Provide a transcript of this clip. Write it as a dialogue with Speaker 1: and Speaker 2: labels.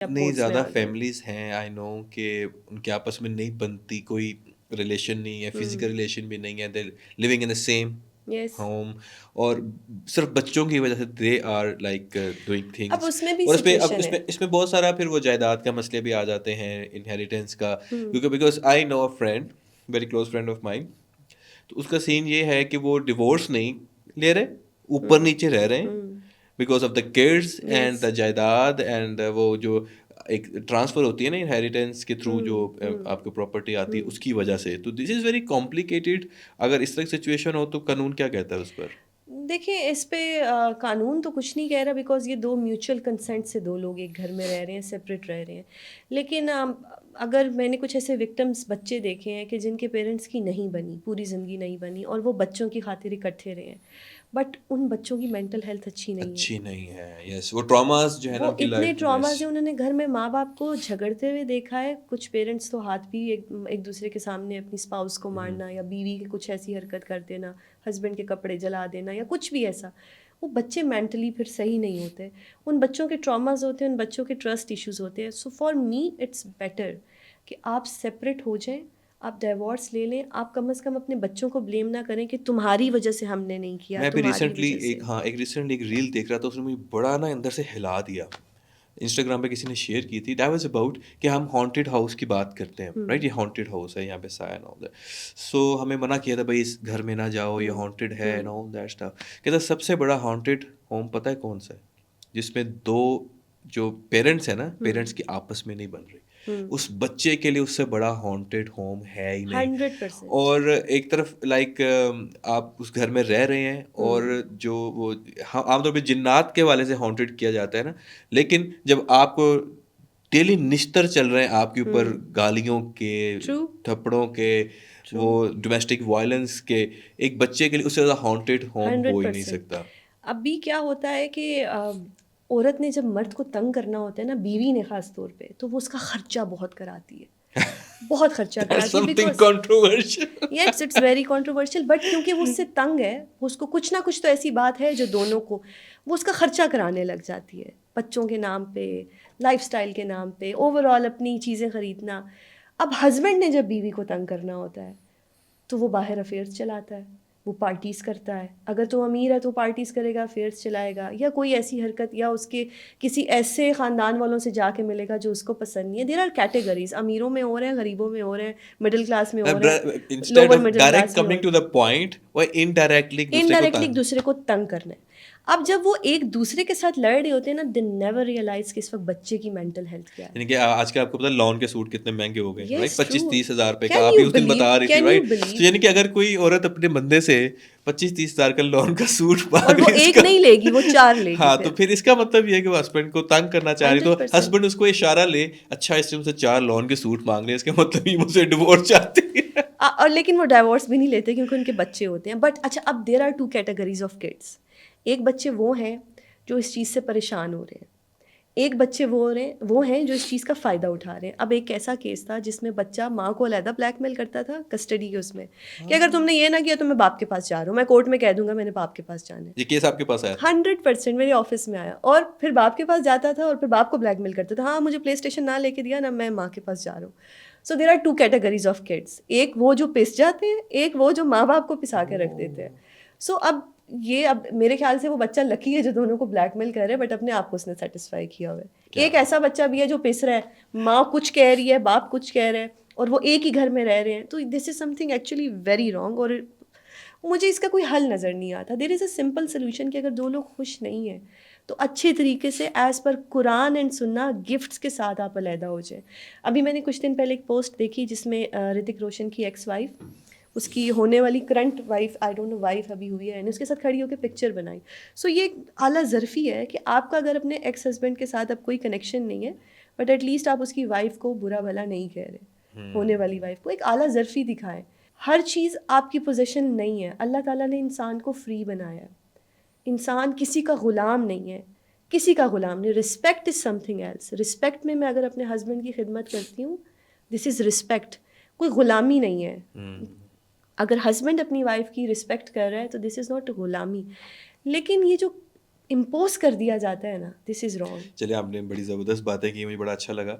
Speaker 1: اتنی زیادہ فیملیز ہیں آئی نو کہ ان کے آپس میں نہیں بنتی کوئی ریلیشن نہیں ہے, فزیکل ریلیشن بھی نہیں ہے, they living in the same home, اور صرف بچوں کی وجہ سے they are like doing things.
Speaker 2: اب اس میں بھی
Speaker 1: اور
Speaker 2: سچویشن ہے.
Speaker 1: اس میں بہت سارا پھر وہ جائیداد کا مسئلے بھی آ جاتے ہیں, انہیریٹنس کا, کیونکہ because I know a friend, very close friend of mine, تو اس کا سین یہ ہے کہ وہ ڈیورس نہیں لے رہے, اوپر نیچے رہ رہے ہیں because of the kids and the جائیداد اینڈ وہ جو ایک ٹرانسفر ہوتی ہے نا انہیریٹنس کے تھرو جو آپ کو پراپرٹی آتی ہے اس کی وجہ سے. تو دس از ویری کمپلیکیٹڈ. اگر اس طرح سچویشن ہو تو قانون کیا کہتا ہے اس پر؟
Speaker 2: دیکھیں اس پہ قانون تو کچھ نہیں کہہ رہا, بیکاز یہ دو میوچل کنسنٹ سے دو لوگ ایک گھر میں رہ رہے ہیں, سپریٹ رہ رہے ہیں. لیکن اگر میں نے کچھ ایسے وکٹمس بچے دیکھے ہیں کہ جن کے پیرنٹس کی نہیں بنی, پوری زندگی نہیں بنی, اور وہ بچوں کی خاطر اکٹھے رہے ہیں, بٹ ان بچوں کی مینٹل ہیلتھ اچھی نہیں
Speaker 1: ہے. یس, وہ ٹراماز جو ہے نا
Speaker 2: وہ
Speaker 1: ان کی
Speaker 2: اتنے
Speaker 1: لائف.
Speaker 2: ٹراماز ہیں, انہوں نے گھر میں ماں باپ کو جھگڑتے ہوئے دیکھا ہے. کچھ پیرنٹس تو ہاتھ بھی ایک دوسرے کے سامنے اپنی اسپاؤس کو مارنا, یا بیوی کی کچھ ایسی حرکت کر دینا, ہسبینڈ کے کپڑے جلا دینا, یا کچھ بھی ایسا. وہ بچے مینٹلی پھر صحیح نہیں ہوتے, ان بچوں کے ٹراماز ہوتے ہیں, ان بچوں کے ٹرسٹ ایشوز ہوتے ہیں. سو فار می اٹس بیٹر کہ آپ سپریٹ ہو جائیں, آپ ڈیورس لے لیں. آپ کم از کم اپنے بچوں کو بلیم نہ کریں کہ تمہاری وجہ سے ہم نے نہیں کیا,
Speaker 1: میں بھی
Speaker 2: تمہاری
Speaker 1: ریسنٹلی
Speaker 2: وجہ سے.
Speaker 1: ایک ریل دیکھ رہا تھا, اس نے مجھے بڑا نا اندر سے ہلا دیا. انسٹاگرام پہ کسی نے شیئر کی تھی. دیٹ واز اباؤٹ کہ ہم ہانٹیڈ ہاؤس کی بات کرتے ہیں, رائٹ, یہ ہانٹیڈ ہاؤس ہے, یہاں پہ سایہ نہ ہوتا ہے. سو ہمیں منع کیا تھا بھائی اس گھر میں نہ جاؤ, یہ ہانٹیڈ ہے, نو دیٹ اسٹف. کہتا سب سے بڑا ہانٹیڈ ہوم پتہ ہے کون سا ہے؟ جس میں دو جو پیرنٹس ہیں نا, پیرنٹس کی آپس میں نہیں بن رہی. اس بچے کے لیے اس سے بڑا ہانٹیڈ ہوم ہے ہی نہیں.
Speaker 2: 100%.
Speaker 1: اور ایک طرف لائک آپ اس گھر میں رہ رہے ہیں, اور جو وہ عام طور پہ جنات کے والے سے ہانٹیڈ کیا جاتا ہے نا, لیکن جب آپ کو ڈیلی نشتر چل رہے ہیں آپ کے اوپر گالیوں کے, تھپڑوں کے, وہ ڈومیسٹک وائلنس کے, ایک بچے کے لیے اس سے زیادہ ہانٹیڈ ہوم ہو ہی نہیں
Speaker 2: 100%.
Speaker 1: سکتا.
Speaker 2: ابھی کیا ہوتا ہے کہ عورت نے جب مرد کو تنگ کرنا ہوتا ہے نا, بیوی نے خاص طور پہ, تو وہ اس کا خرچہ بہت کراتی ہے, بہت خرچہ کراتی ہے. Because yes it's very controversial, but کیونکہ وہ اس سے تنگ ہے, اس کو کچھ نہ کچھ تو ایسی بات ہے جو دونوں کو, وہ اس کا خرچہ کرانے لگ جاتی ہے, بچوں کے نام پہ, لائف اسٹائل کے نام پہ, اوور آل اپنی چیزیں خریدنا. اب ہسبینڈ نے جب بیوی کو تنگ کرنا ہوتا ہے تو وہ باہر افیئرس چلاتا ہے, وہ پارٹیز کرتا ہے. اگر تو امیر ہے تو پارٹیز کرے گا, افیئرس چلائے گا, یا کوئی ایسی حرکت, یا اس کے کسی ایسے خاندان والوں سے جا کے ملے گا جو اس کو پسند نہیں ہے. دیر آر کیٹیگریز, امیروں میں ہو رہے ہیں, غریبوں میں ہو رہے ہیں, مڈل کلاس میں ہو رہے ہیں, لوور مڈل کلاس میں ہو رہے ہیں. انڈائریکٹلی ایک دوسرے کو تنگ کرنا ہے. اب جب وہ ایک دوسرے کے ساتھ لڑ رہے ہوتے ہیں نا, دے نیور ریئلائز کہ اس وقت بچے کی مینٹل ہیلتھ کیا ہے.
Speaker 1: یعنی کہ آج کل آپ کو پتا لون کے سوٹ کتنے مہنگے ہو گئے, رائٹ, 25-30 ہزار روپے کا.
Speaker 2: Can
Speaker 1: آپ ہی
Speaker 2: you
Speaker 1: اس دن بتا رہی تھی, رائٹ. تو یعنی کہ اگر کوئی عورت اپنے بندے سے 25-30 ہزار کا لون کا سوٹ
Speaker 2: اور وہ ایک نہیں لے گی, وہ 4 لے گی.
Speaker 1: ہاں, تو پھر اس کا مطلب یہ ہے کہ وہ ہسبینڈ کو تنگ کرنا چاہ رہی, تو ہسبینڈ اس کو اشارہ لے, اچھا اس سے مجھ سے 4 لون کے سوٹ مانگ رہے, اس کا مطلب یہ مجھ سے ڈیورس چاہتی ہے.
Speaker 2: اور لیکن وہ ڈائیورس بھی نہیں لیتے کیونکہ ان کے بچے ہوتے ہیں. بٹ اچھا, اب there are 2 categories of kids. ایک بچے وہ ہیں جو اس چیز سے پریشان ہو رہے ہیں, ایک بچے وہ ہیں جو اس چیز کا فائدہ اٹھا رہے ہیں. اب ایک ایسا کیس تھا جس میں بچہ ماں کو علیحدہ بلیک میل کرتا تھا کسٹڈی کے اس میں, کہ اگر تم نے یہ نہ کیا تو میں باپ کے پاس جا رہا ہوں, میں کورٹ میں کہہ دوں گا میں نے باپ کے پاس جانا ہے.
Speaker 1: یہ کیس آپ کے پاس آیا؟
Speaker 2: 100% میرے آفس میں آیا, اور پھر باپ کے پاس جاتا تھا, اور پھر باپ کو بلیک میل کرتا تھا, ہاں مجھے پلے اسٹیشن نہ لے کے دیا نا, میں ماں کے پاس جا رہا ہوں. So there are 2 categories of kids. ایک وہ جو پس جاتے ہیں, ایک وہ جو ماں باپ کو پسا کے رکھ دیتے ہیں. سو اب میرے خیال سے وہ بچہ لکی ہے جو دونوں کو بلیک میل کر رہا ہے, بٹ اپنے آپ کو اس نے سیٹسفائی کیا ہوا ہے. ایک ایسا بچہ بھی ہے جو پس رہا ہے, ماں کچھ کہہ رہی ہے, باپ کچھ کہہ رہے ہیں, اور وہ ایک ہی گھر میں رہ رہے ہیں. تو this is something actually very wrong, اور مجھے اس کا کوئی حل نظر نہیں آتا. دیر از اے سمپل سولوشن کہ اگر دو لوگ خوش نہیں ہیں تو اچھے طریقے سے ایز پر قرآن اینڈ سننا گفٹس کے ساتھ آپ علیحدہ ہو جائیں. ابھی میں نے کچھ دن پہلے ایک پوسٹ دیکھی جس میں رتک روشن کی ایکس وائف, اس کی ہونے والی current wife, I don't know wife ابھی ہوئی ہے, اس کے ساتھ کھڑی ہو کے پکچر بنائی. سو یہ اعلیٰ ظرفی ہے کہ آپ کا اگر اپنے ایکس ہسبینڈ کے ساتھ اب کوئی کنیکشن نہیں ہے, بٹ ایٹ لیسٹ آپ اس کی وائف کو برا بھلا نہیں کہہ رہے, ہونے والی وائف کو ایک اعلیٰ ظرفی دکھائیں. ہر چیز آپ کی پوزیشن نہیں ہے. اللہ تعالیٰ نے انسان کو فری بنایا ہے, انسان کسی کا غلام نہیں ہے, کسی کا غلام نہیں. Respect is something else. Respect میں اگر اپنے ہسبینڈ کی خدمت کرتی ہوں, دس از رسپیکٹ, کوئی غلامی نہیں ہے. اگر ہسبینڈ اپنی وائف کی رسپیکٹ کر رہا ہے تو دس از ناٹ غلامی. لیکن یہ جو امپوز کر دیا جاتا ہے نا, دس از رانگ.
Speaker 1: چلیے آپ نے بڑی زبردست باتیں کی, مجھے بڑا اچھا لگا.